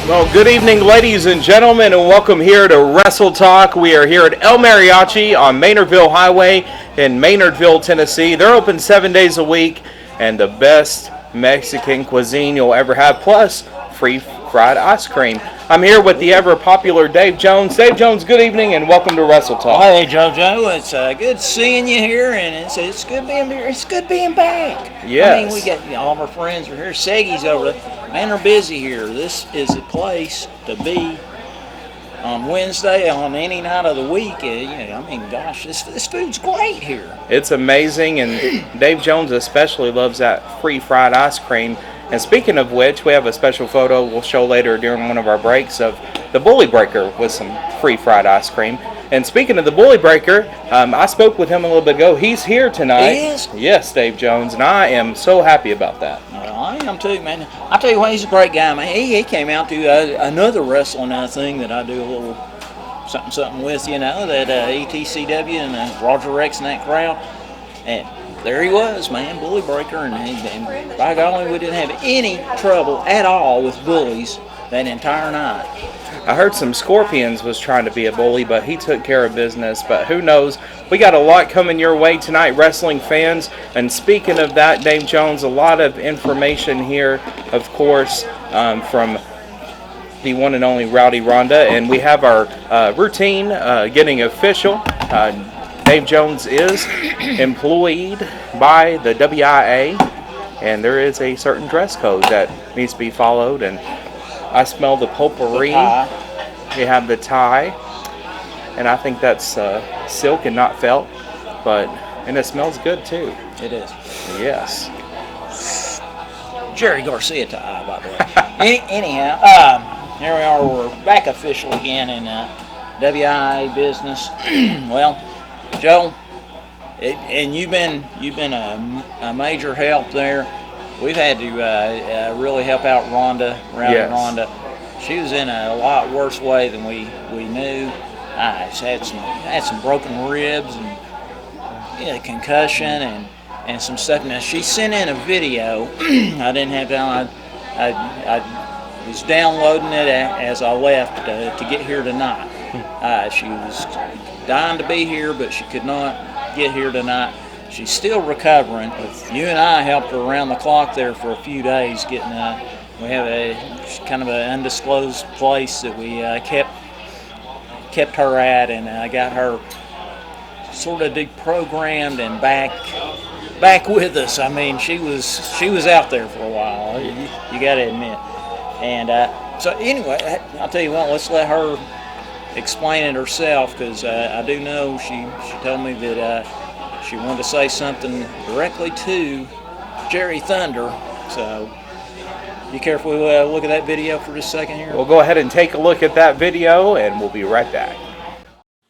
Well, good evening, ladies and gentlemen, and welcome here to Wrestle Talk. We are here at El Mariachi on Maynardville Highway in Maynardville, Tennessee. They're open 7 days a week, and the best Mexican cuisine you'll ever have, plus free fried ice cream. I'm here with the ever-popular Dave Jones. Dave Jones, good evening, and welcome to Wrestle Talk. Hey, JoJo, it's good seeing you here, and it's good being here. It's good being back. Yes. I mean, we got all of our friends are here. Seggy's over there. Man, they're busy here. This is a place to be on Wednesday, on any night of the week. I mean, gosh, this food's great here. It's amazing, and Dave Jones especially loves that free fried ice cream. And speaking of which, we have a special photo we'll show later during one of our breaks of the Bully Breaker with some free fried ice cream. And speaking of the Bully Breaker, I spoke with him a little bit ago. He's here tonight. He is? Yes, Dave Jones, and I am so happy about that. Well, I am too, man. I tell you what, he's a great guy, man. He came out to another wrestling thing that I do a little something with, that ETCW and Roger Rex and that crowd. And there he was, man, Bully Breaker, and by golly, we didn't have any trouble at all with bullies that entire night. I heard some Scorpions was trying to be a bully, but he took care of business. But who knows? We got a lot coming your way tonight, wrestling fans. And speaking of that, Dave Jones, a lot of information here, of course, from the one and only Rowdy Ronda. And we have our routine getting official. Dave Jones is employed by the WIA, and there is a certain dress code that needs to be followed. And I smell the potpourri. You have the tie, and I think that's silk and not felt, and it smells good too. It is. Yes. Jerry Garcia tie, by the way. Anyhow, here we are. We're back official again in WIA business. Well, Joe, and you've been a major help there. We've had to really help out Rowdy Ronda. She was in a lot worse way than we knew. She's had some broken ribs and concussion and some stuff. Now she sent in a video. I didn't have time. I was downloading it as I left to get here tonight. She was dying to be here, but she could not get here tonight. She's still recovering. You and I helped her around the clock there for a few days getting. We have a kind of an undisclosed place that we kept her at, and I got her sort of deprogrammed and back with us. I mean, she was out there for a while. You got to admit. And so anyway, I'll tell you what. Let's let her explain it herself, because I do know she told me that she wanted to say something directly to Jerry Thunder. So you care if we look at that video for just a second here? We'll go ahead and take a look at that video, and we'll be right back.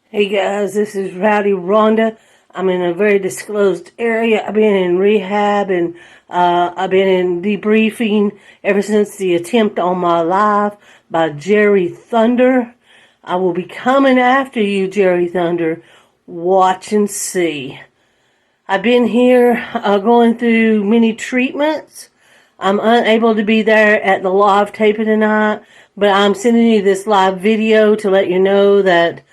Hey guys, this is Rowdy Ronda. I'm in a very disclosed area. I've been in rehab, and I've been in debriefing ever since the attempt on my life by Jerry Thunder. I will be coming after you, Jerry Thunder. Watch and see. I've been here going through many treatments. I'm unable to be there at the live taping tonight, but I'm sending you this live video to let you know that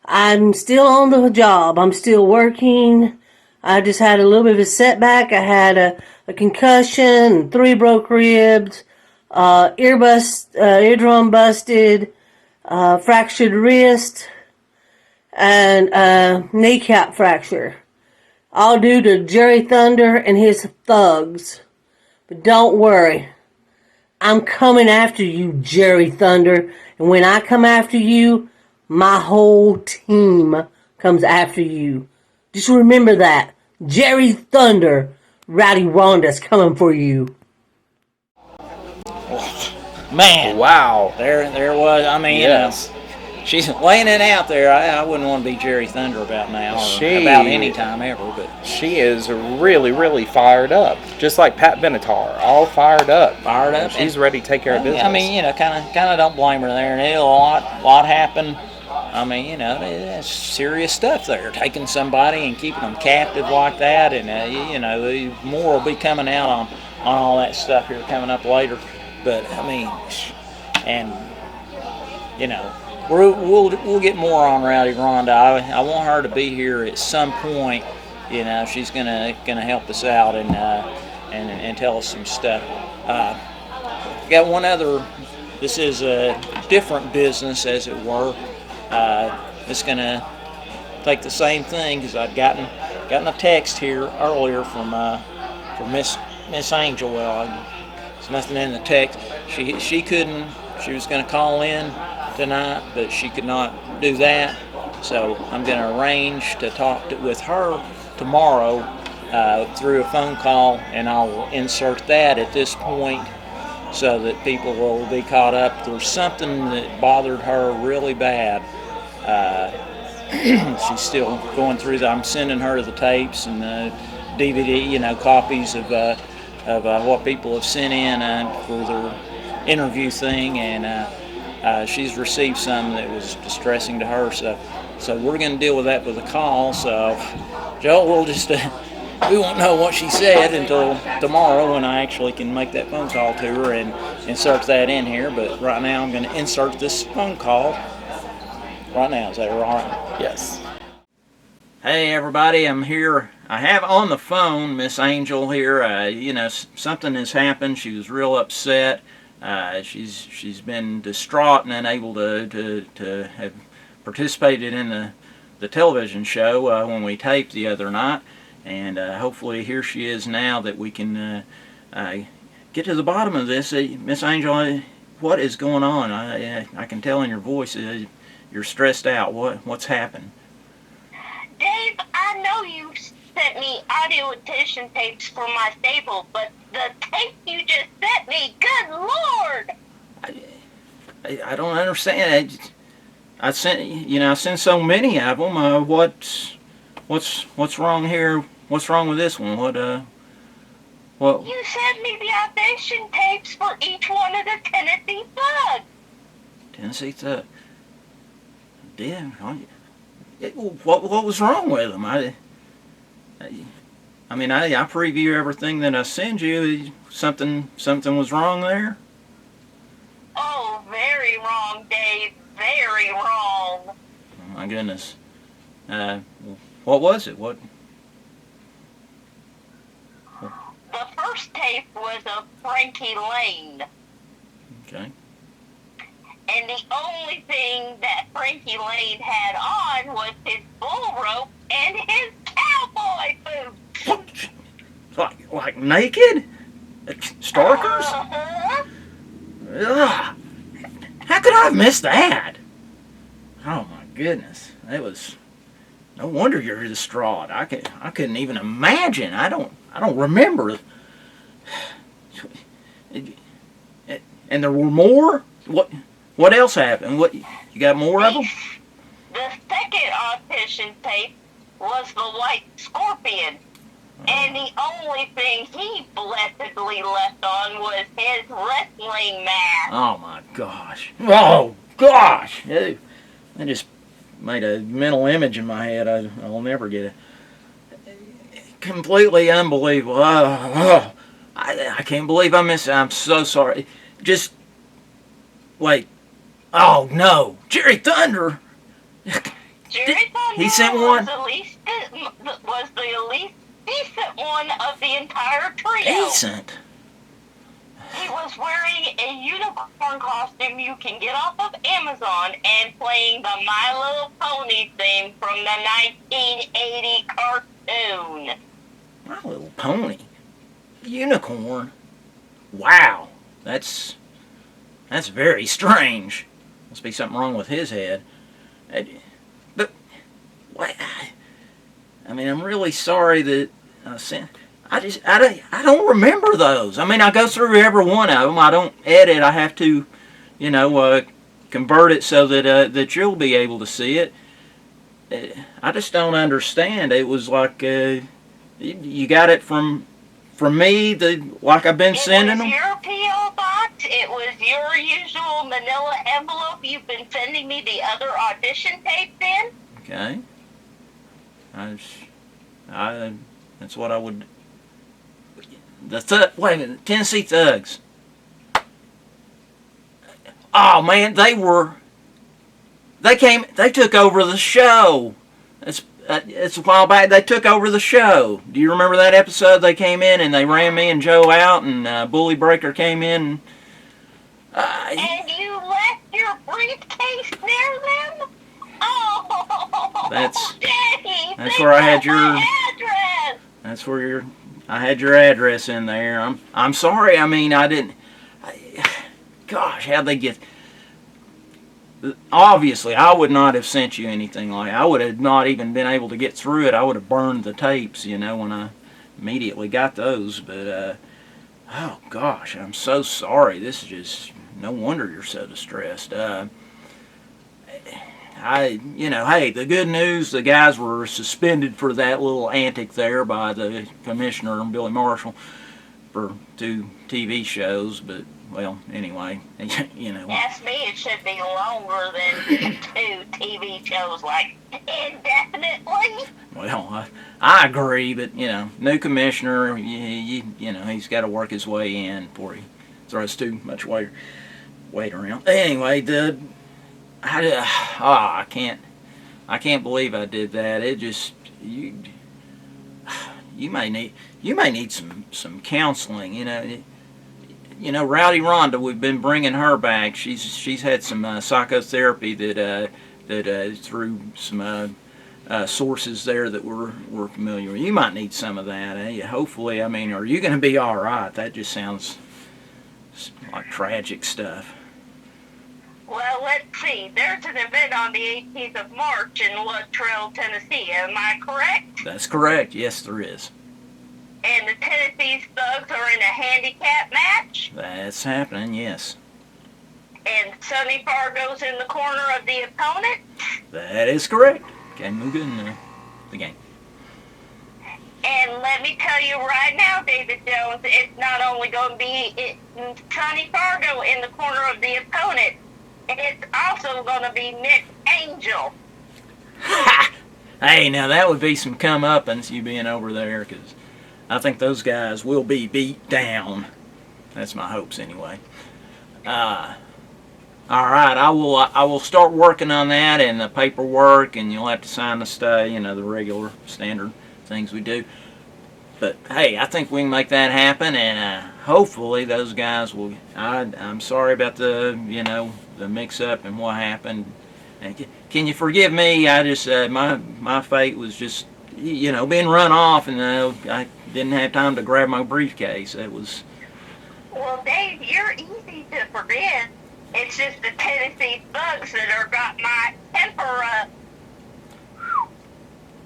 I'm still on the job. I'm still working. I just had a little bit of a setback. I had a concussion, 3 broke ribs, eardrum busted, fractured wrist, and kneecap fracture. All due to Jerry Thunder and his thugs. But don't worry. I'm coming after you, Jerry Thunder. And when I come after you, my whole team comes after you. Just remember that. Jerry Thunder, Rowdy Ronda's coming for you. Man. Wow. There was, I mean, yes. She's laying it out there. I wouldn't want to be Jerry Thunder about now, or about any time ever. But she is really, really fired up, just like Pat Benatar, all fired up. Fired up. She's ready to take care of business. I mean, kind of don't blame her there. And a lot happened. I mean, it's serious stuff there. Taking somebody and keeping them captive like that, and more will be coming out on all that stuff here coming up later. But I mean, and you know, we'll get more on Rowdy Ronda. I want her to be here at some point. You know, she's gonna help us out and tell us some stuff. Got one other. This is a different business, as it were. It's gonna take the same thing because I'd gotten a text here earlier from Miss Angel. Well, there's nothing in the text. She couldn't. She was gonna call in tonight, but she could not do that. So I'm gonna arrange to talk with her tomorrow through a phone call, and I'll insert that at this point so that people will be caught up. There's something that bothered her really bad. She's still going through that. I'm sending her the tapes and DVD, you know, copies of what people have sent in for their interview thing, and she's received some that was distressing to her. So we're going to deal with that with a call. So Joel, we'll just we won't know what she said until tomorrow when I actually can make that phone call to her and insert that in here. But right now I'm going to insert this phone call right now. Is that all right? Yes. Hey everybody, I'm here. I have on the phone Miss Angel here. You know, something has happened. She was real upset. She's been distraught and unable to have participated in the television show when we taped the other night. And hopefully here she is now that we can get to the bottom of this. Miss Angel, what is going on? I can tell in your voice you're stressed out. What's happened? Dave, I know you sent me audio edition tapes for my stable, but the tape you just sent me, good Lord! I don't understand. I sent so many of them. What's wrong here? What's wrong with this one? What? You sent me the audition tapes for each one of the Tennessee Thugs. Tennessee Thug. Damn. What was wrong with them? I preview everything that I send you. Something was wrong there? Oh, very wrong, Dave. Very wrong. Oh, my goodness. What was it? What? The first tape was of Frankie Lane. Okay. And the only thing that Frankie Lane had on was his bull rope and his cowboy boots. Like naked? Starkers? Uh-huh. Ugh. How could I have missed that? Oh my goodness. That was... No wonder you're distraught. I couldn't even imagine. I don't remember. And there were more? What else happened? What, you got more of them? The second audition tape was the White Scorpion. And the only thing he blessedly left on was his wrestling mask. Oh my gosh. Oh gosh. I just made a mental image in my head. I'll never get it. Completely unbelievable. I can't believe I missed it. I'm so sorry. Just, wait. Oh no. Jerry Thunder. Jerry Thunder He sent one? was the least decent one of the entire trio. Decent? He was wearing a unicorn costume you can get off of Amazon and playing the My Little Pony theme from the 1980 cartoon. My Little Pony? Unicorn? Wow. That's very strange. Must be something wrong with his head. But, I mean, I'm really sorry that I sent... I don't remember those. I mean, I go through every one of them. I don't edit. I have to, convert it so that you'll be able to see it. I just don't understand. It was like you got it from me, like I've been sending them. It was your P.O. box. It was your usual manila envelope you've been sending me the other audition tapes in. Okay. That's what I would... Wait a minute, Tennessee Thugs. Oh man, they took over the show. It's a while back. They took over the show. Do you remember that episode? They came in and they ran me and Joe out, and Bully Breaker came in. And you left your briefcase near them? Oh, that's where I had your address. That's where I had your address in there. I'm sorry. I mean, I didn't. Gosh, how'd they get? Obviously, I would not have sent you anything like that. I would have not even been able to get through it. I would have burned the tapes, when I immediately got those. But, oh gosh, I'm so sorry. This is just, no wonder you're so distressed. Hey, the good news, the guys were suspended for that little antic there by the commissioner and Billy Marshall for 2 TV shows, but, well, anyway, Ask me, it should be longer than 2 TV shows, like, indefinitely. Well, I agree, but, new commissioner, he's got to work his way in before he throws too much weight around. Anyway, I can't believe I did that. It just, you may need some counseling, Rowdy Ronda, we've been bringing her back. She's had some psychotherapy that through some sources there that we're familiar with. You might need some of that. Hopefully, are you going to be all right? That just sounds like tragic stuff. Well, let's see. There's an event on the 18th of March in Luttrell, Tennessee. Am I correct? That's correct. Yes, there is. And the Tennessee Thugs are in a handicap match? That's happening, yes. And Sonny Fargo's in the corner of the opponent? That is correct. Can move in the game. And let me tell you right now, David Jones, it's not only going to be Sonny Fargo in the corner of the opponent, it's also going to be Miss Angel. Ha! Hey, now that would be some comeuppance, you being over there, because I think those guys will be beat down. That's my hopes, anyway. All right, I will start working on that and the paperwork, and you'll have to sign the stay, the regular standard things we do. But hey, I think we can make that happen, and hopefully those guys will. I'm sorry about the the mix-up and what happened. And can you forgive me? I just my fate was just being run off, and I didn't have time to grab my briefcase. It was. Well, Dave, you're easy to forget. It's just the Tennessee Thugs that are got my temper up.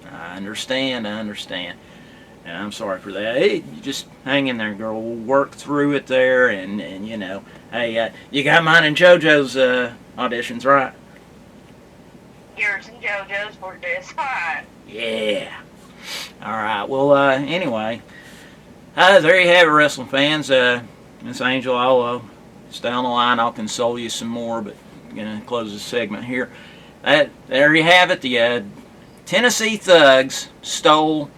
I understand. And I'm sorry for that. Hey, you just hang in there, girl. We'll work through it there, and hey, you got mine and JoJo's auditions, right? Yours and JoJo's were just fine. Yeah. All right. Well, anyway, there you have it, wrestling fans. Miss Angel, I'll stay on the line. I'll console you some more, but I'm gonna close this segment here. There you have it. The Tennessee Thugs stole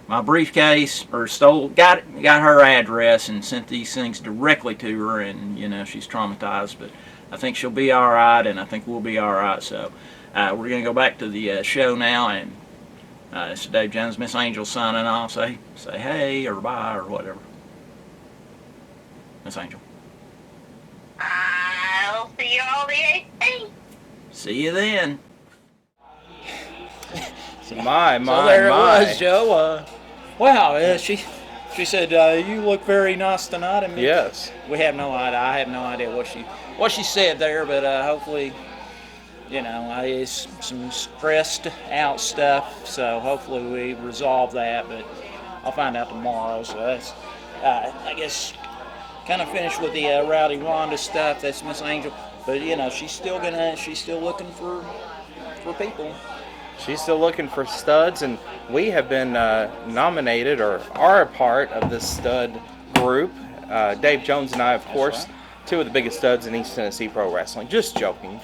my briefcase, or got her address and sent these things directly to her, and she's traumatized, but I think she'll be all right, and I think we'll be all right. So we're gonna go back to the show now, and this is Dave Jones, Miss Angel signing off. Say hey or bye or whatever. Miss Angel. I'll see you on the 18th. See you then. So there it was, Joe. Wow, she said you look very nice tonight. I mean, yes. We have no idea. I have no idea what she said there, but hopefully, it's some stressed out stuff. So hopefully we resolve that. But I'll find out tomorrow. So that's I guess kind of finished with the Rowdy Ronda stuff. That's Miss Angel, but she's still looking for people. She's still looking for studs, and we have been nominated, or are a part of this stud group. Dave Jones and I, of course, right. 2 of the biggest studs in East Tennessee Pro Wrestling. Just joking.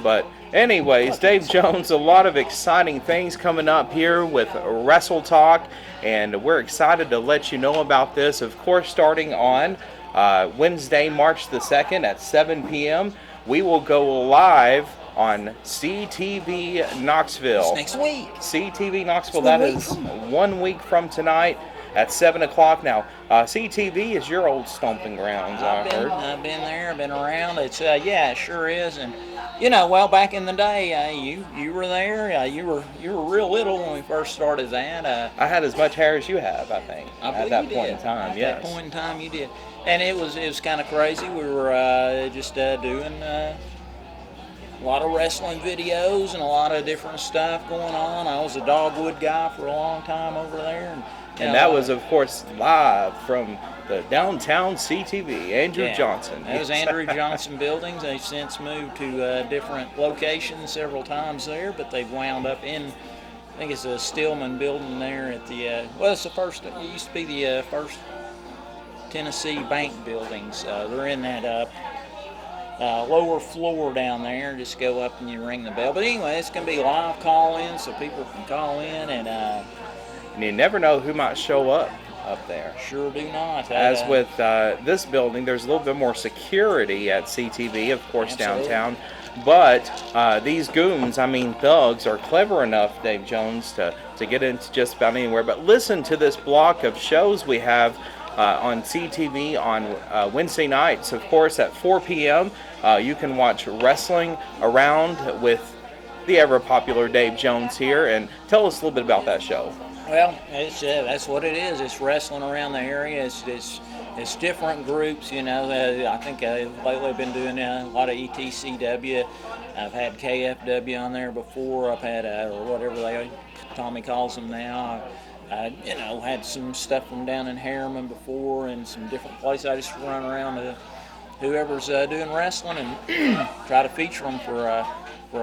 But anyways, Dave Jones, a lot of exciting things coming up here with Wrestle Talk, and we're excited to let you know about this. Of course, starting on Wednesday, March the 2nd at 7 p.m. We will go live on CTV Knoxville. It's next week. CTV Knoxville, It's 1 that week is from 1 week from tonight at 7 o'clock. Now, CTV is your old stomping grounds, I heard. I've been there, I've been around. It's yeah, it sure is. And you know, well, back in the day, you were there. You were real little when we first started that. I had as much hair as you have, I think, I at believe that you point did. in time. At Yes. that point in time, you did. And it was kind of crazy. We were just doing a lot of wrestling videos and a lot of different stuff going on. I was a Dogwood guy for a long time over there. And that was, of course, live from the downtown CTV, Andrew Johnson. That was Andrew Johnson Buildings. They've since moved to different locations several times there, but they've wound up in, I think it's a Stillman building there at the, well, it's the first, it used to be the first Tennessee Bank buildings. They're in that lower floor down there. Just go up and you ring the bell. But anyway, it's going to be live call-in, so people can call in and you never know who might show up there. Sure do not. As with this building, there's a little bit more security at CTV, of course, Absolutely. downtown. But these goons, I mean thugs, are clever enough, Dave Jones, to get into just about anywhere. But listen to this block of shows we have on CTV on Wednesday nights. Of course, at 4 p.m., you can watch Wrestling Around with the ever-popular Dave Jones here. And tell us a little bit about that show. Well, it's that's what it is. It's wrestling around the area. It's different groups. You know, I think lately I've been doing a lot of ETCW. I've had KFW on there before. I've had whatever Tommy calls them now. You know, had some stuff from down in Harriman before and some different places. I just run around to whoever's doing wrestling and try to feature them for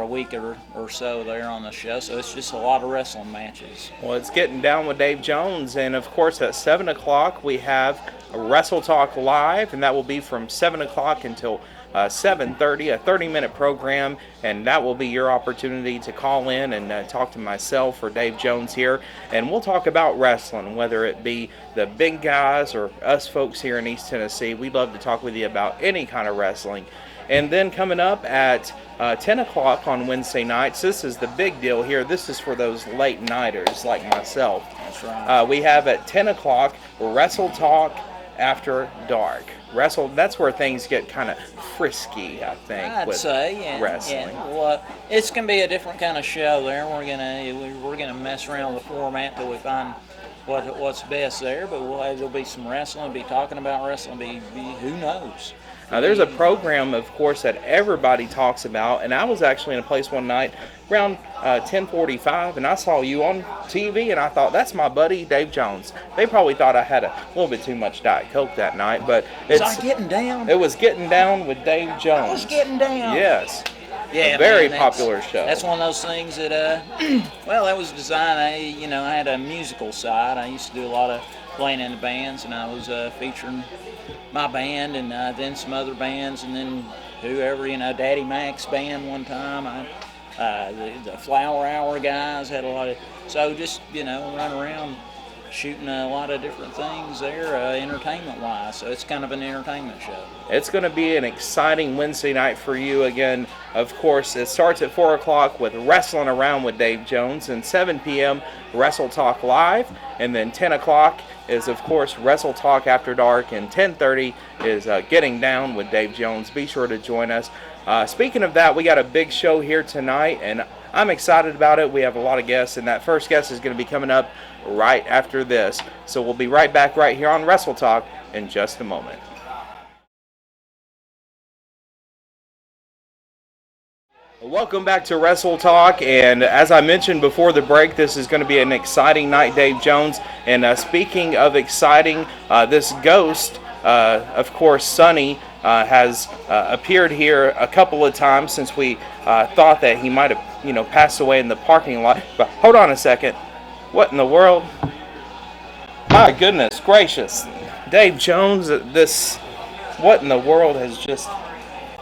a week or so there on the show. So it's just a lot of wrestling matches. Well, it's Getting Down with Dave Jones, and of course at 7 o'clock we have Wrestle Talk Live, and that will be from 7 o'clock until 7:30, a 30-minute program, and that will be your opportunity to call in and talk to myself or Dave Jones here, and we'll talk about wrestling, whether it be the big guys or us folks here in East Tennessee. We'd love to talk with you about any kind of wrestling. And then coming up at 10 o'clock on Wednesday nights, this is the big deal here. This is for those late nighters like myself. That's right. We have at 10 o'clock Wrestle Talk After Dark. Wrestle, that's where things get kind of frisky, I think, I'd with say, yeah, wrestling. Yeah. Well, it's gonna be a different kind of show there. We're gonna mess around with the format till we find what's best there. But there'll be some wrestling. Be talking about wrestling. Be who knows. Now, there's a program, of course, that everybody talks about, and I was actually in a place one night around 10:45, and I saw you on TV, and I thought, that's my buddy Dave Jones. They probably thought I had a little bit too much Diet Coke that night, but Was I getting down? It was Getting Down with Dave Jones. I was getting down. Yes. Yeah, a very man, popular show. That's one of those things that, well, that was designed. I had a musical side. I used to do a lot of playing in the bands, and I was featuring my band and then some other bands, and then whoever, Daddy Mac's band one time. The Flower Hour guys had a lot of, so just, run around shooting a lot of different things there, entertainment-wise. So it's kind of an entertainment show. It's going to be an exciting Wednesday night for you. Again, of course, it starts at 4 o'clock with Wrestling Around with Dave Jones, and 7 p.m. Wrestle Talk Live, and then 10 o'clock is, of course, Wrestle Talk After Dark, and 10:30 is Getting Down with Dave Jones. Be sure to join us. Speaking of that, we got a big show here tonight, and I'm excited about it. We have a lot of guests, and that first guest is going to be coming up right after this. So we'll be right back right here on Wrestle Talk in just a moment. Welcome back to Wrestle Talk, and as I mentioned before the break, this is going to be an exciting night, Dave Jones. And speaking of exciting, this ghost, of course, Sonny, has appeared here a couple of times since we thought that he might have, passed away in the parking lot. But hold on a second. What in the world? My goodness gracious. Dave Jones, what in the world has just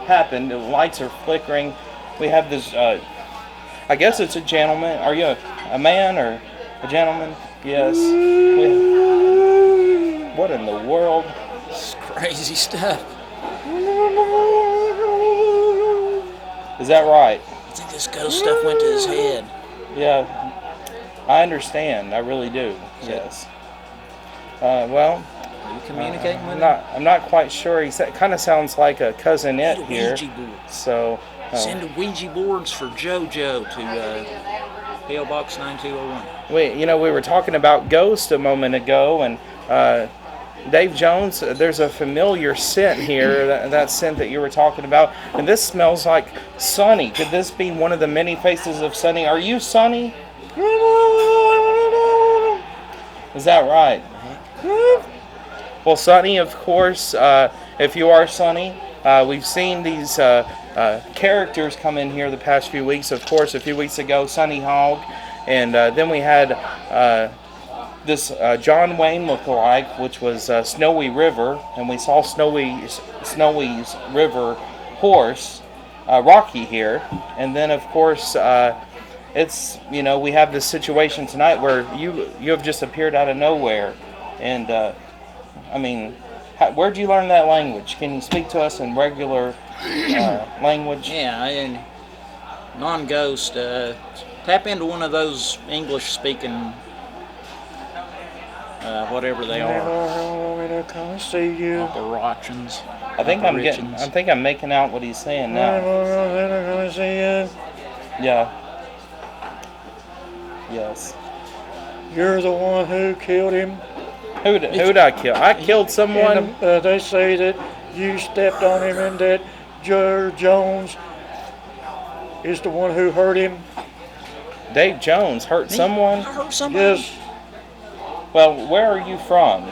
happened? The lights are flickering. We have this, I guess it's a gentleman. Are you a man or a gentleman? Yes. What in the world? crazy stuff. Is that right? I think this ghost stuff went to his head. Yeah, I understand. I really do. Yes. Well, Are you communicating with him? I'm not quite sure. He kind of sounds like a cousin it here. Ouija board. So Send the Ouija boards for JoJo to PO Box 9201. we were talking about Ghost a moment ago, and Dave Jones, there's a familiar scent here, that scent that you were talking about, and this smells like Sonny. Could this be one of the many faces of Sonny? Are you Sonny? Is that right? Well, Sonny, of course, if you are Sonny, we've seen these characters come in here the past few weeks. Of course, a few weeks ago, Sonny Hogg, and then we had this John Wayne lookalike, which was Snowy River, and we saw Snowy's River horse, Rocky here, and then of course it's we have this situation tonight where you have just appeared out of nowhere, and where'd you learn that language? Can you speak to us in regular language? Yeah, in non-ghost, tap into one of those English-speaking whatever they are. Come see you. Apparitions. I think I'm making out what he's saying now. Come see you. Yeah. Yes. You're the one who killed him. Who'd I kill? I killed someone. And, they say that you stepped on him and that Joe Jones is the one who hurt him. Dave Jones hurt someone? I hurt somebody? Yes. Well, where are you from?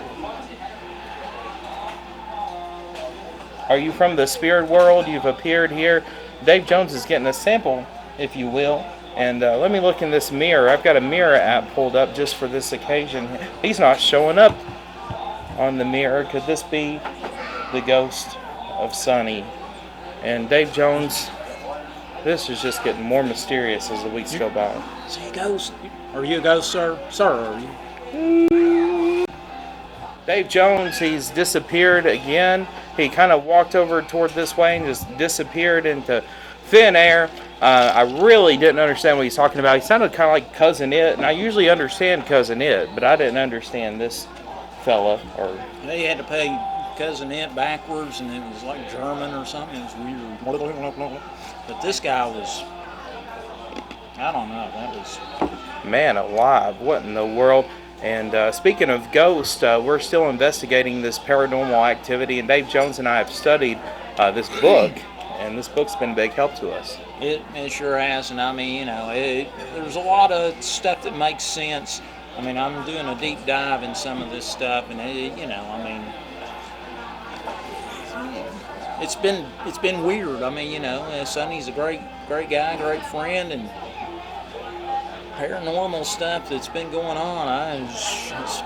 Are you from the spirit world? You've appeared here. Dave Jones is getting a sample, if you will. And let me look in this mirror. I've got a mirror app pulled up just for this occasion. He's not showing up on the mirror. Could this be the ghost of Sonny? And Dave Jones, this is just getting more mysterious as the weeks go by. See a ghost? Are you a ghost, sir? Sir, are you? Dave Jones, he's disappeared again. He kind of walked over toward this way and just disappeared into thin air. I really didn't understand what he's talking about. He sounded kind of like Cousin It, and I usually understand Cousin It, but I didn't understand this fella. They had to pay Cousin It backwards, and it was like German or something. It was weird. But this guy was, I don't know, that was... Man alive, what in the world? And speaking of ghosts, we're still investigating this paranormal activity, and Dave Jones and I have studied this book, and this book's been a big help to us. It sure has, and I mean, there's a lot of stuff that makes sense. I mean, I'm doing a deep dive in some of this stuff, and it's been weird. I mean, Sonny's a great guy, great friend, and paranormal stuff that's been going on,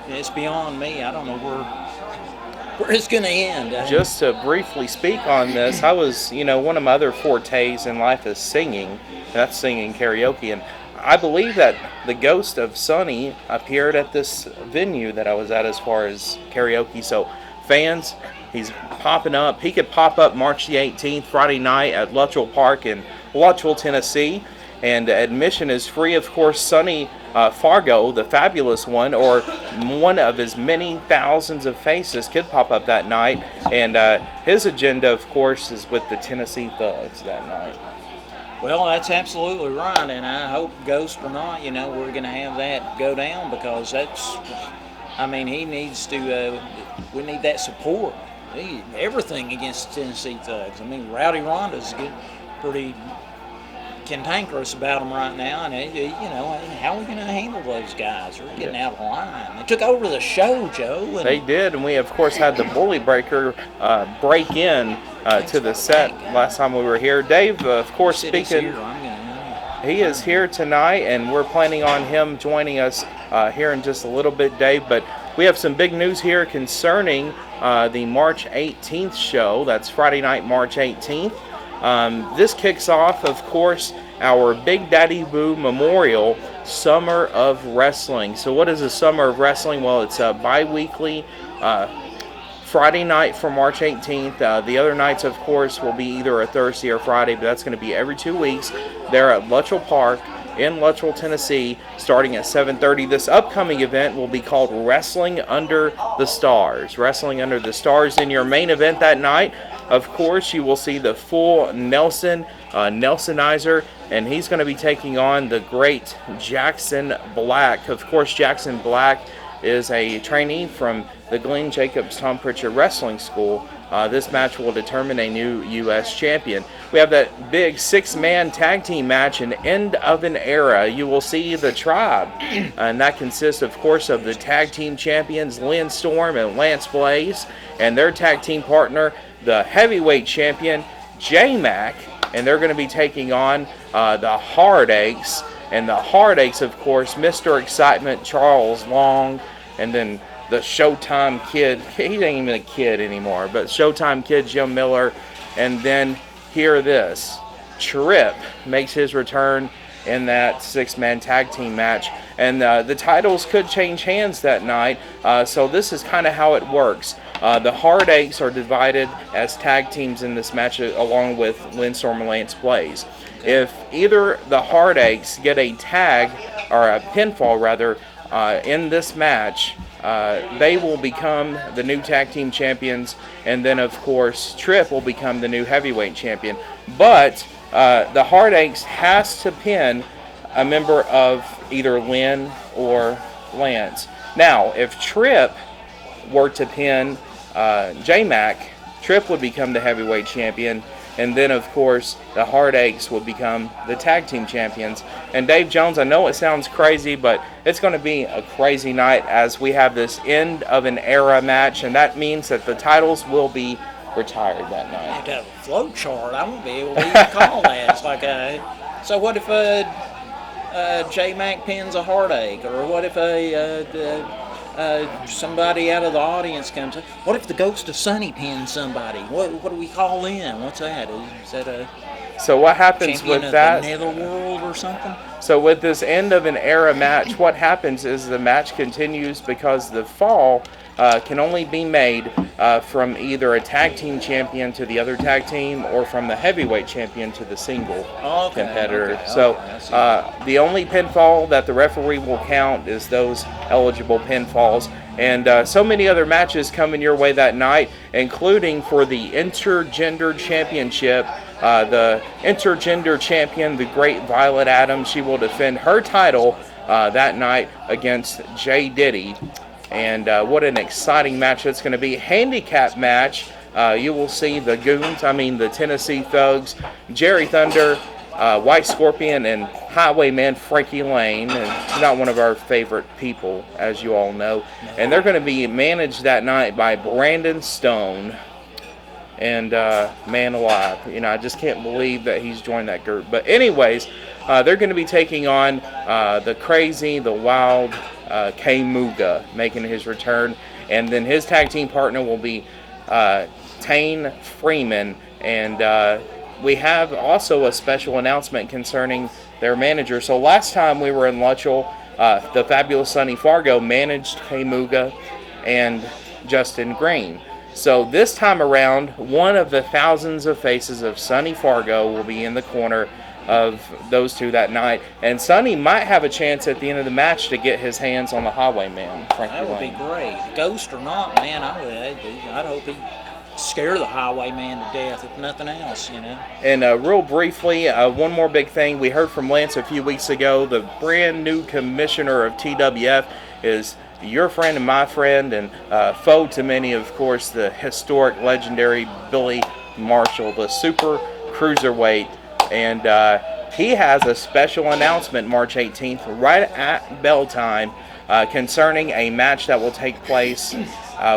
it's beyond me. I don't know where it's going to end. Just to briefly speak on this, I was, one of my other fortes in life is singing, and that's singing karaoke, and I believe that the ghost of Sonny appeared at this venue that I was at as far as karaoke. So fans, he's popping up. He could pop up March the 18th, Friday night at Luttrell Park in Luttrell, Tennessee. And admission is free. Of course, Sonny Fargo, the fabulous one, or one of his many thousands of faces, could pop up that night. And his agenda, of course, is with the Tennessee Thugs that night. Well, that's absolutely right. And I hope, ghost or not, we're going to have that go down, because he needs to, we need that support. Everything against the Tennessee Thugs. I mean, Rowdy Ronda's getting pretty cantankerous about them right now, and how are we going to handle those guys? They're getting out of line. They took over the show, Joe. They did, and we of course had the bully breaker break in to the set last time we were here. Dave, of course, speaking, he is here tonight, and we're planning on him joining us here in just a little bit, Dave. But we have some big news here concerning the March 18th show. That's Friday night, March 18th. This kicks off, of course, our Big Daddy Boo Memorial Summer of Wrestling. So what is the Summer of Wrestling? Well, it's a bi-weekly Friday night for March 18th. The other nights, of course, will be either a Thursday or Friday, but that's going to be every 2 weeks. They're at Luttrell Park in Luttrell, Tennessee, starting at 7:30. This upcoming event will be called Wrestling Under the Stars. Wrestling Under the Stars. In your main event that night, of course, you will see the full Nelsonizer, and he's going to be taking on the great Jackson Black. Of course, Jackson Black is a trainee from the Glenn Jacobs Tom Pritchard Wrestling School. This match will determine a new U.S. champion. We have that big 6-man tag team match, an end of an era. You will see the Tribe, and that consists, of course, of the tag team champions Lynn Storm and Lance Blaze, and their tag team partner, the heavyweight champion J-Mac, and they're going to be taking on the Heartaches. And the Heartaches, of course, Mr. Excitement Charles Long, and then the Showtime Kid. He ain't even a kid anymore, but Showtime Kid Jim Miller. And then hear this, Trip makes his return in that 6-man tag team match. And the titles could change hands that night, so this is kind of how it works. The Heartaches are divided as tag teams in this match along with Lynn Storm and Lance Blaze. If either the Heartaches get a tag, or a pinfall rather, in this match, they will become the new tag team champions, and then of course Trip will become the new heavyweight champion. But the Heartaches has to pin a member of either Lynn or Lance. Now, if Trip were to pin J-Mac, Trip would become the heavyweight champion, and then of course the Heartaches would become the tag team champions. And Dave Jones, I know it sounds crazy, but it's going to be a crazy night as we have this end of an era match, and that means that the titles will be retired that night. I have to have a flow chart. I won't be able to even call that. It's like so what if J-Mac pins a Heartache, or what if somebody out of the audience comes? What if the ghost of Sonny pins somebody? What do we call them? What's that? Is that a So what happens champion with of that? the Netherworld or something? So with this end of an era match, what happens is the match continues because the fall can only be made from either a tag team champion to the other tag team, or from the heavyweight champion to the single competitor. Okay, So I see. the only pinfall that the referee will count is those eligible pinfalls. And so many other matches coming your way that night, including for the Intergender Championship. The Intergender Champion, the great Violet Adams, she will defend her title that night against Jay Diddy. And what an exciting match it's going to be. Handicap match. You will see the Goons, the Tennessee Thugs, Jerry Thunder, White Scorpion, and Highwayman Frankie Lane. And not one of our favorite people, as you all know. And they're going to be managed that night by Brandon Stone. And man alive, I just can't believe that he's joined that group. But anyways, they're going to be taking on the crazy, the wild K Muga, making his return. And then his tag team partner will be Tane Freeman. And we have also a special announcement concerning their manager. So last time we were in Luttrell, the fabulous Sonny Fargo managed K Muga and Justin Green. So this time around, one of the thousands of faces of Sonny Fargo will be in the corner of those two that night. And Sonny might have a chance at the end of the match to get his hands on the Highwayman. That would be great. Ghost or not, man, I'd hope he'd scare the Highwayman to death, if nothing else, And real briefly, one more big thing. We heard from Lance a few weeks ago. The brand new commissioner of TWF is your friend and my friend, and foe to many, of course, the historic, legendary Billy Marshall, the super cruiserweight. And he has a special announcement March 18th, right at bell time, concerning a match that will take place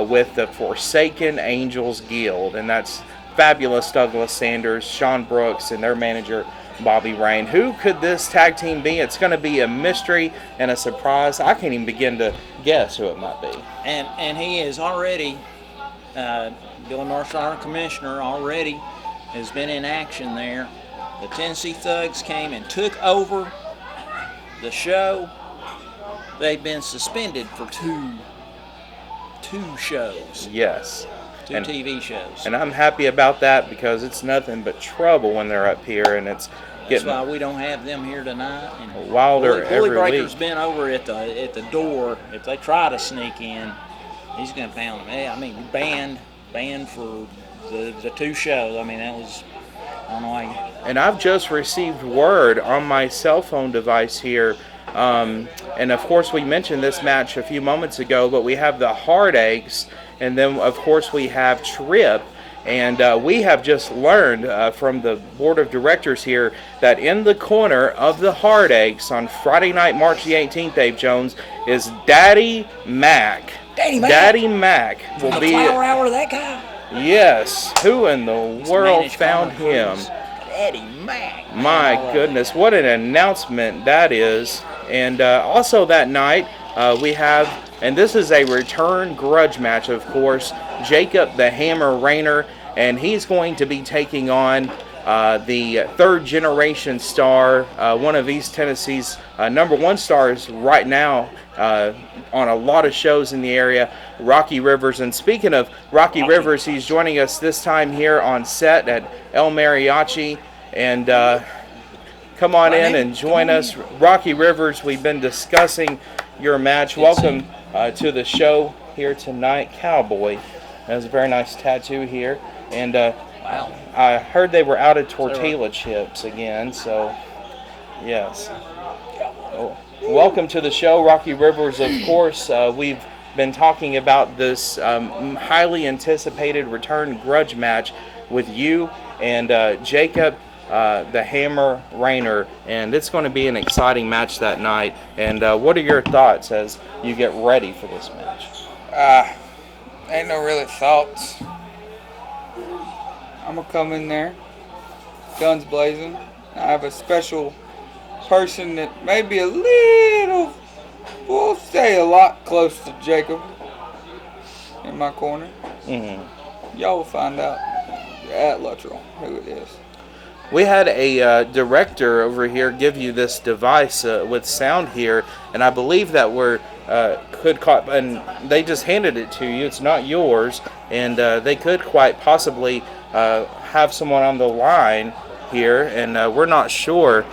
with the Forsaken Angels Guild. And that's fabulous Douglas Sanders, Sean Brooks, and their manager, Bobby Rain. Who could this tag team be? It's going to be a mystery and a surprise. I can't even begin to guess who it might be. And he is already, Billy Marshall, our commissioner, already has been in action there. The Tennessee Thugs came and took over the show. They've been suspended for 2 shows, Yes. 2 TV shows. And I'm happy about that because it's nothing but trouble when they're up here, and it's That's getting why we don't have them here tonight. And wilder Bully every Breaker's week. been over at the door. If they try to sneak in, he's gonna pound them. Yeah, I mean, banned for the 2 shows. I mean, that was, I don't know how you. And I've just received word on my cell phone device here. And of course, we mentioned this match a few moments ago, but we have the Heartaches, and then of course we have Trip. And we have just learned from the board of directors here that in the corner of the Heartaches on Friday night, March the 18th, Dave Jones, is Daddy Mac. Daddy Mac? Daddy Mac will The be. Flower Hour, that guy? Yes. Who in the world Managed found Common him? Cruise. Daddy Mac. My Man, I love goodness, that guy. what an announcement that is. And also that night, we have, and this is a return grudge match, of course, Jacob the Hammer Rayner, and he's going to be taking on the third generation star, one of East Tennessee's #1 stars right now on a lot of shows in the area, Rocky Rivers. And speaking of Rocky Rivers, he's joining us this time here on set at El Mariachi. And come on in and join us. Rocky Rivers, we've been discussing your match. Welcome to the show here tonight. Cowboy. That's a very nice tattoo here. And Wow. I heard they were out of tortilla chips again, so yes. Oh. Welcome to the show, Rocky Rivers. Of course, we've been talking about this highly anticipated return grudge match with you and Jacob the Hammer Rayner, and it's going to be an exciting match that night. And what are your thoughts as you get ready for this match? Ain't no really thoughts. I'm gonna come in there, guns blazing. I have a special person that may be a little, we'll say a lot close to Jacob in my corner. Mm-hmm. Y'all will find out at Luttrell who it is. We had a director over here give you this device with sound here, and I believe that we're and they just handed it to you. It's not yours, and they could quite possibly have someone on the line here, and we're not sure.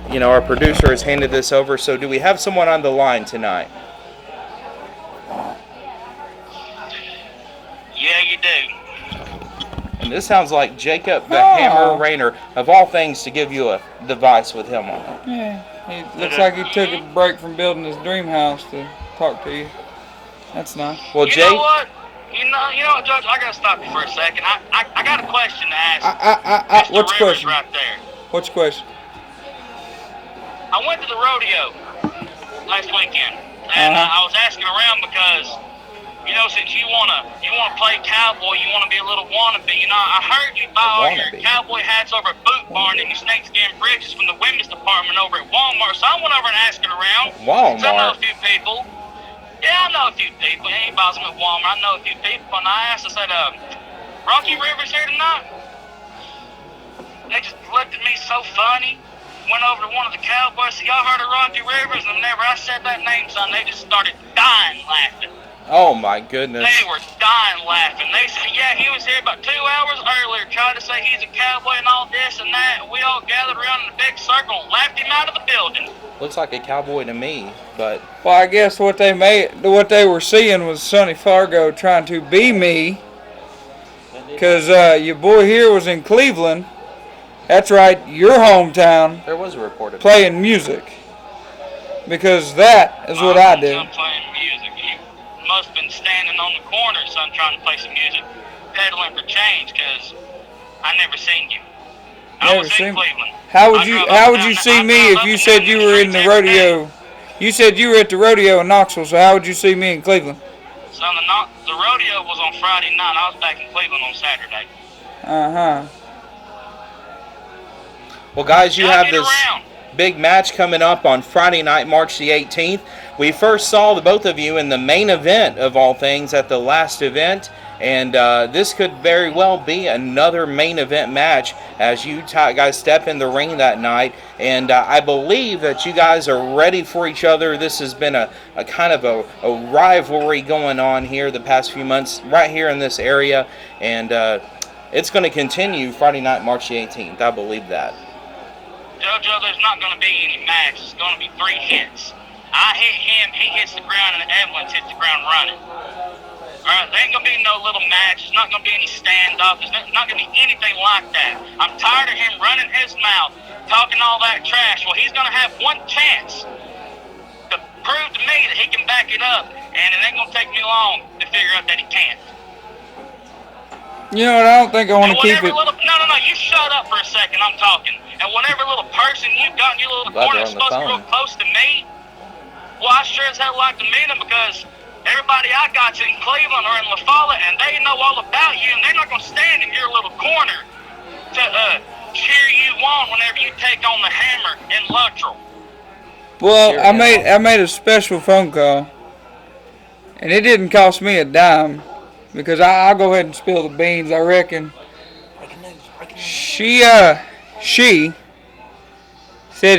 You know, our producer has handed this over, so do we have someone on the line tonight? Yeah, you do. And this sounds like Jacob the Hammer Rayner, of all things, to give you a device with him on it. Yeah, he looks like he took a break from building his dream house to talk to you. That's nice. Well, You know what? You know what, Judge? I gotta stop you for a second. I got a question to ask. Mr. What's your Rivers question? right there. What's your question? I went to the rodeo last weekend, and I was asking around because, you know, since you wanna play cowboy, you wanna be a little wannabe. You know, I heard you buy all your cowboy hats over at Boot Barn and your snakeskin britches from the women's department over at Walmart. So I went over and asked around. Walmart? So I know a few people. Yeah, I know a few people. He ain't buys them at Walmart. I know a few people, and I asked. I said, Rocky Rivers here tonight? They just looked at me so funny. Went over to one of the cowboys. Said, y'all heard of Rocky Rivers? And whenever I said that name, son, they just started dying laughing. Oh my goodness. They were dying laughing. They said, yeah, he was here about 2 hours earlier trying to say he's a cowboy and all this and that. And we all gathered around in a big circle and laughed him out of the building. Looks like a cowboy to me, but Well, I guess what they were seeing was Sonny Fargo trying to be me. Because your boy here was in Cleveland. That's right, your hometown, there was a report of playing music. Because that is what I do. I'm playing music. You must have been standing on the corner, son, trying to play some music, peddling for change, because I never seen you. I was in Cleveland. How would you see me if you said you were in the rodeo? You said you were at the rodeo in Knoxville, so how would you see me in Cleveland? Son, the rodeo was on Friday night. I was back in Cleveland on Saturday. Uh-huh. Well, guys, you Y'all have get this. around. big match coming up on Friday night, March the 18th. We first saw the both of you in the main event of all things at the last event, and this could very well be another main event match as you guys step in the ring that night. And I believe that you guys are ready for each other. This has been a kind of a rivalry going on here the past few months right here in this area, and it's going to continue Friday night, March the 18th. I believe that. JoJo, there's not going to be any match. It's going to be 3 hits. I hit him, he hits the ground, and the ambulance hits the ground running. Alright, there ain't going to be no little match. There's not going to be any standoff. There's not going to be anything like that. I'm tired of him running his mouth, talking all that trash. Well, he's going to have one chance to prove to me that he can back it up, and it ain't going to take me long to figure out that he can't. You know what? I don't think I want to keep it. No, you shut up for a second. I'm talking. And whatever little person you've got in your little corner that's supposed to be real close to me, well, I sure as hell like to meet them because everybody I got's in Cleveland or in La Folla, and they know all about you, and they're not going to stand in your little corner to cheer you on whenever you take on the Hammer in Luttrell. Well, I made a special phone call, and it didn't cost me a dime because I'll go ahead and spill the beans. I reckon she said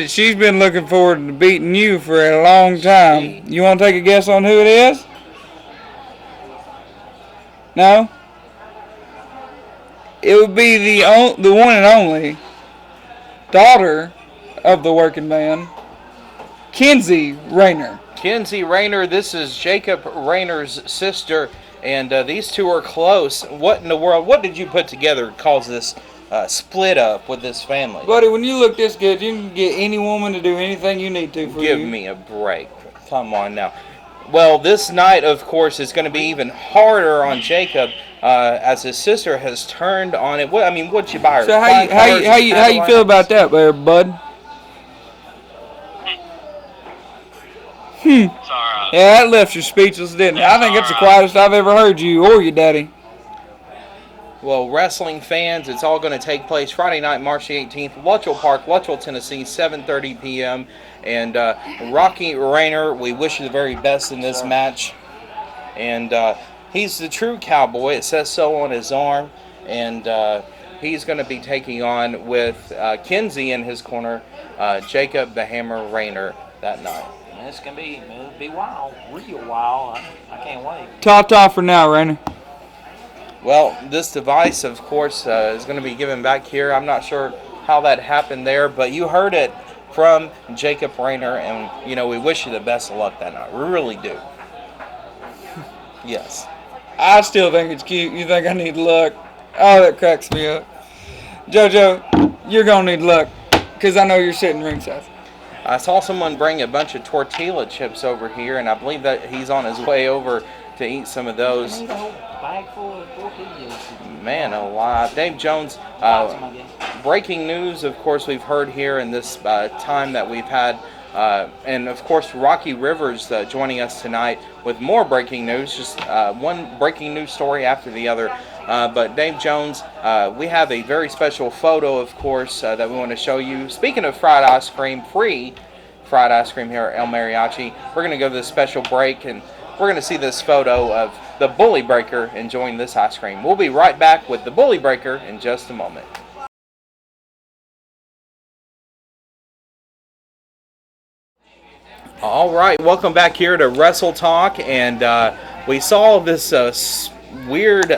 that she's been looking forward to beating you for a long time. You want to take a guess on who it is? No? It would be the one and only daughter of the working man, Kinsey Rayner. Kinsey Rayner, this is Jacob Rayner's sister, and these two are close. What in the world, what did you put together to cause this split up with this family? Buddy, when you look this good, you can get any woman to do anything you need to for you. Give me a break. Come on now. Well, this night, of course, is going to be even harder on Jacob as his sister has turned on it. What'd you buy her? So how you feel about that there, bud? Sorry. Yeah, that left you speechless, didn't it? I think it's the quietest I've ever heard you or your daddy. Well, wrestling fans, it's all going to take place Friday night, March the 18th, Luttrell Park, Luttrell, Tennessee, 7:30 p.m. And Rocky Rayner, we wish you the very best in this match. And he's the true cowboy. It says so on his arm. And he's going to be taking on with Kinsey in his corner, Jacob the Hammer Rayner that night. It's going to be wild, real wild. I can't wait. Ta-ta for now, Rayner. Well, this device, of course, is going to be given back here. I'm not sure how that happened there, but you heard it from Jacob Rayner, and, we wish you the best of luck that night. We really do. Yes. I still think it's cute. You think I need luck? Oh, that cracks me up. JoJo, you're going to need luck, because I know you're sitting ringside. I saw someone bring a bunch of tortilla chips over here, and I believe that he's on his way over to eat some of those. Bag full of tortillas. Man alive. Dave Jones, breaking news, of course, we've heard here in this time that we've had. And, of course, Rocky Rivers joining us tonight with more breaking news, just one breaking news story after the other. But, Dave Jones, we have a very special photo, of course, that we want to show you. Speaking of fried ice cream, free fried ice cream here at El Mariachi, we're going to go to this special break, and we're going to see this photo of the Bully Breaker enjoying this ice cream. We'll be right back with the Bully Breaker in just a moment. All right, welcome back here to Wrestle Talk, and we saw this weird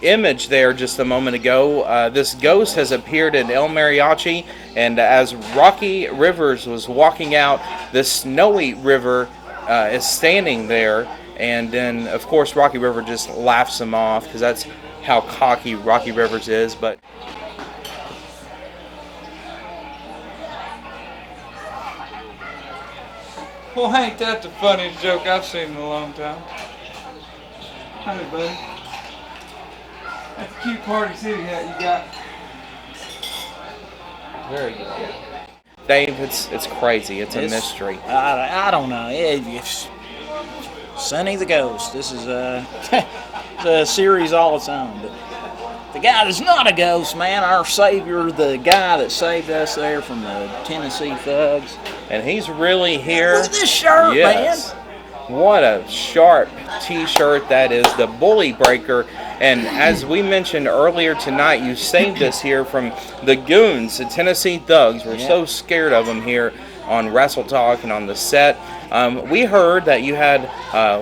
image there just a moment ago. This ghost has appeared in El Mariachi, and as Rocky Rivers was walking out, this snowy river is standing there, and then, of course, Rocky River just laughs him off, because that's how cocky Rocky Rivers is, but... Well, ain't that the funniest joke I've seen in a long time? Honey, buddy. That's a cute Party City hat you got. Very good. Dave, it's crazy. It's a mystery. I don't know. It's Sonny the Ghost. This is it's a series all its own. But the guy that's not a ghost, man, our savior, the guy that saved us there from the Tennessee thugs. And he's really here. Look at this shirt, yes. man. What a sharp t-shirt that is, the Bully Breaker. And as we mentioned earlier tonight, you saved us here from the goons, the Tennessee thugs. We're so scared of them here on Wrestle Talk and on the set. We heard that you had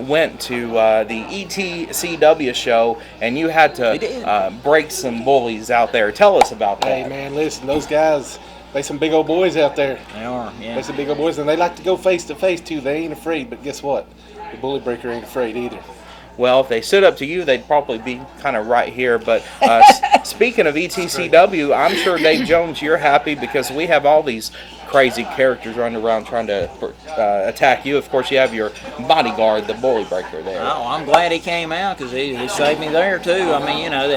went to the ETCW show and you had to break some bullies out there. Tell us about that. Hey man, listen, those guys, they some big old boys out there. They are, yeah. They some big old boys, and they like to go face to face too. They ain't afraid, but guess what? The Bully Breaker ain't afraid either. Well, if they stood up to you, they'd probably be kind of right here. But speaking of ETCW, I'm sure, Dave Jones, you're happy because we have all these crazy characters running around trying to attack you. Of course, you have your bodyguard, the Bully Breaker, there. Oh, I'm glad he came out because he saved me there, too. I mean, you know,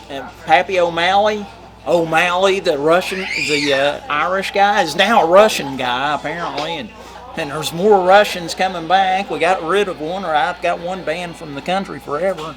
that Pappy O'Malley, the Russian, the Irish guy, is now a Russian guy, apparently, and there's more Russians coming back. We got rid of one, or I've got one banned from the country forever.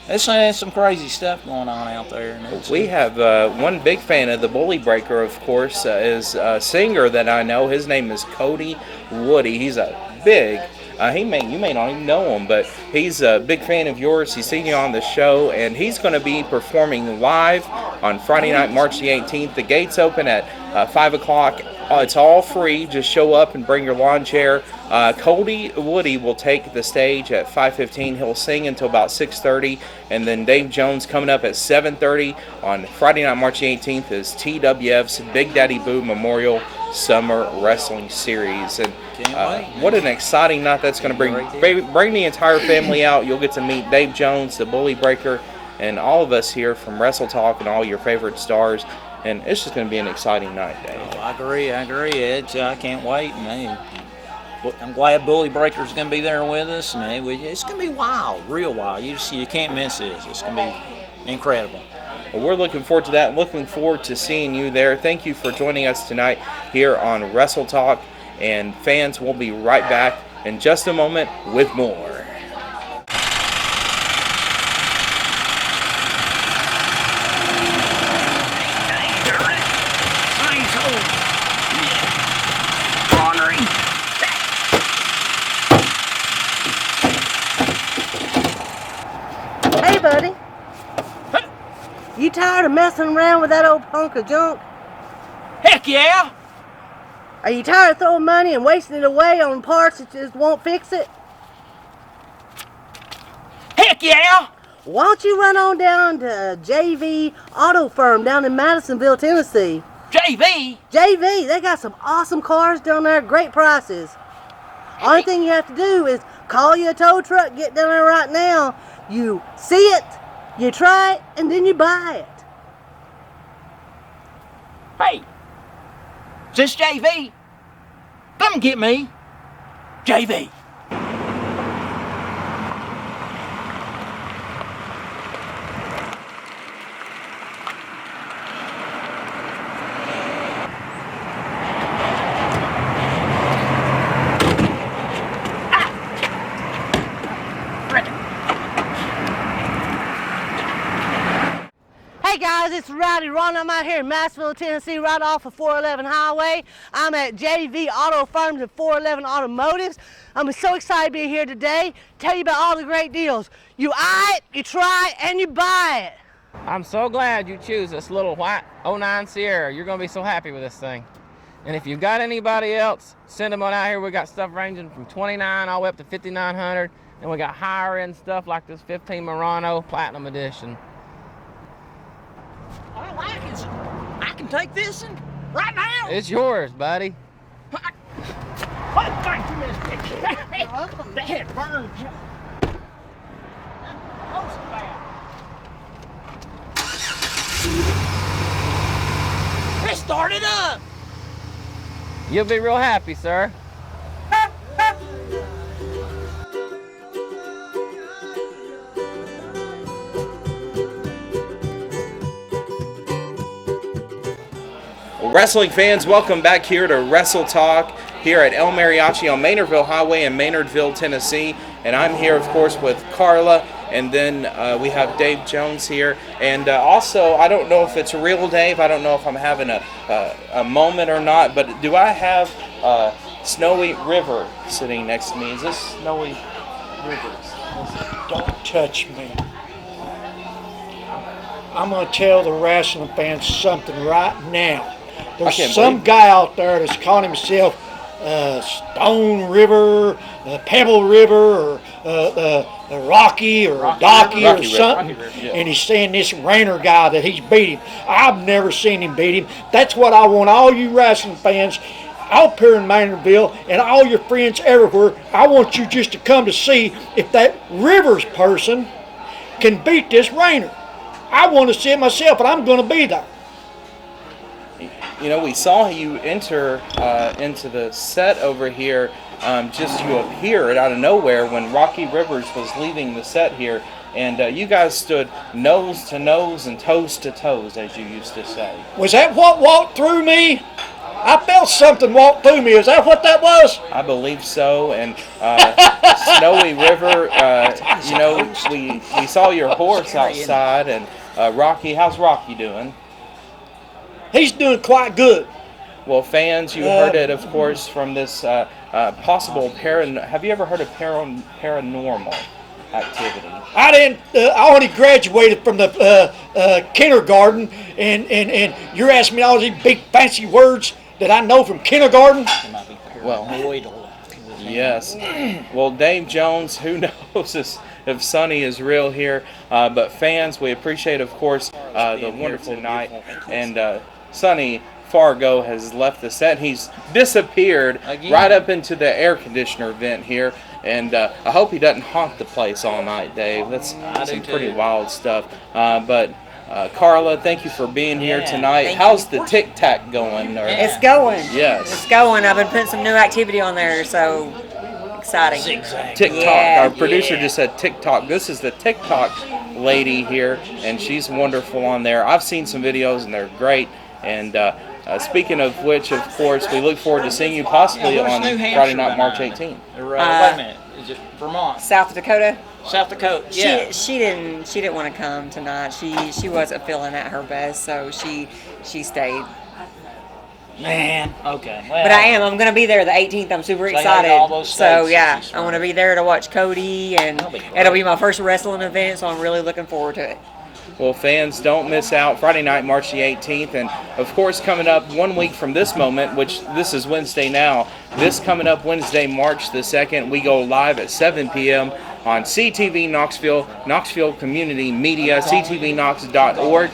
There's some crazy stuff going on out there. We have one big fan of the Bully Breaker, of course, is a singer that I know. His name is Cody Woody. He's a big, you may not even know him, but he's a big fan of yours. He's seen you on the show, and he's going to be performing live on Friday night, March the 18th. The gates open at 5 o'clock. It's all free. Just show up and bring your lawn chair. Cody Woody will take the stage at 5:15. He'll sing until about 6:30, and then Dave Jones coming up at 7:30 on Friday night, March 18th is TWF's Big Daddy Boo Memorial Summer Wrestling Series. And what an exciting night that's going to bring the entire family out. You'll get to meet Dave Jones, the Bully Breaker, and all of us here from Wrestle Talk and all your favorite stars. And it's just going to be an exciting night, Dave. Oh, I agree. I can't wait. And I'm glad Bully Breaker's going to be there with us. And it's going to be wild, real wild. You can't miss this. It's going to be incredible. Well, we're looking forward to that. Looking forward to seeing you there. Thank you for joining us tonight here on Wrestle Talk. And fans, we'll be right back in just a moment with more. Hey, buddy. You tired of messing around with that old punk of junk? Heck yeah! Are you tired of throwing money and wasting it away on parts that just won't fix it? Heck yeah! Why don't you run on down to JV Auto Firm down in Madisonville, Tennessee? JV? JV, they got some awesome cars down there, great prices. Only thing you have to do is call you a tow truck, get down there right now. You see it, you try it, and then you buy it. Hey, is this JV? Come get me. JV. Hey guys, it's Rowdy Ronda. I'm out here in Massville, Tennessee, right off of 411 Highway. I'm at JV Auto Farms and 411 Automotives. I'm so excited to be here today. Tell you about all the great deals. You eye it, you try it, and you buy it. I'm so glad you choose this little white 09 Sierra. You're going to be so happy with this thing. And if you've got anybody else, send them on out here. We got stuff ranging from 29 all the way up to 5,900. And we got higher end stuff like this 15 Murano Platinum Edition. All I like is I can take this and right now. It's yours, buddy. What? Thank you, Miss Dixie. That had burned. Oh, so bad. Let's start it up. You'll be real happy, sir. Wrestling fans, welcome back here to Wrestle Talk here at El Mariachi on Maynardville Highway in Maynardville, Tennessee. And I'm here, of course, with Carla and then we have Dave Jones here. And also, I don't know if it's real Dave. I don't know if I'm having a moment or not, but do I have Snowy River sitting next to me? Is this Snowy Rivers? Don't touch me. I'm going to tell the wrestling fans something right now. There's some guy out there that's calling himself Stone River, Pebble River, or Rocky or Docky or something, and he's saying this Rayner guy that he's beat him. I've never seen him beat him. That's what I want all you wrestling fans out here in Maynardville and all your friends everywhere. I want you just to come to see if that Rivers person can beat this Rayner. I want to see it myself, and I'm going to be there. You know, we saw you enter into the set over here. Just you appeared out of nowhere when Rocky Rivers was leaving the set here, and you guys stood nose to nose and toes to toes, as you used to say. Was that what walked through me? I felt something walk through me. Is that what that was? I believe so. And Snowy River, you know, we saw your horse outside. And Rocky, how's Rocky doing? He's doing quite good. Well, fans, you heard it, of course, from this possible Have you ever heard of paranormal activity? I didn't. I only graduated from the kindergarten, and you're asking me all these big fancy words that I know from kindergarten. Well, yes. Well, Dave Jones, who knows if Sonny is real here? But fans, we appreciate, of course, the wonderful night. And Sonny Fargo has left the set. He's disappeared right up into the air conditioner vent here. And I hope he doesn't haunt the place all night, Dave. That's some pretty wild stuff. But Carla, thank you for being here tonight. How's the tic-tac going? It's going. Yes. It's going. I've been putting some new activity on there, so exciting. TikTok. Our producer just said TikTok. This is the TikTok lady here, and she's wonderful on there. I've seen some videos, and they're great. And speaking of which, of course, we look forward to seeing you possibly on Friday night, March 18th. Wait a minute. Is it Vermont? South Dakota. South Dakota. Yeah. She didn't want to come tonight. She wasn't feeling at her best, so she stayed. Man. Okay. Well, but I am. I'm going to be there the 18th. I'm super excited. So yeah, I want to be there to watch Cody, and it'll be my first wrestling event, so I'm really looking forward to it. Well, fans, don't miss out. Friday night, March the 18th. And, of course, coming up 1 week from this moment, which this is Wednesday now, this coming up Wednesday, March the 2nd, we go live at 7 p.m. on CTV Knoxville, Knoxville Community Media, ctvknox.org.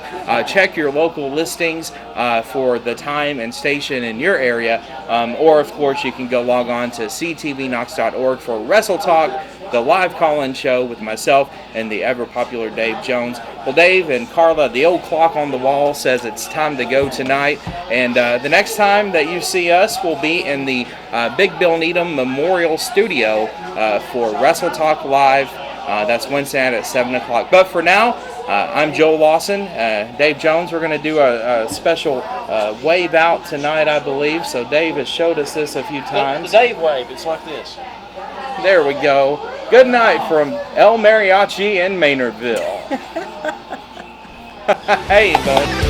Check your local listings for the time and station in your area. Or, of course, you can go log on to ctvknox.org for Wrestle Talk, the live call-in show with myself and the ever-popular Dave Jones. Well, Dave and Carla, the old clock on the wall says it's time to go tonight. And the next time that you see us will be in the Big Bill Needham Memorial Studio for Wrestle Talk Live. That's Wednesday night at 7 o'clock. But for now, I'm Joe Lawson. Dave Jones, we're going to do a special wave out tonight, I believe. So Dave has showed us this a few times. The Dave wave, it's like this. There we go. Good night from El Mariachi in Maynardville. Hey, bud.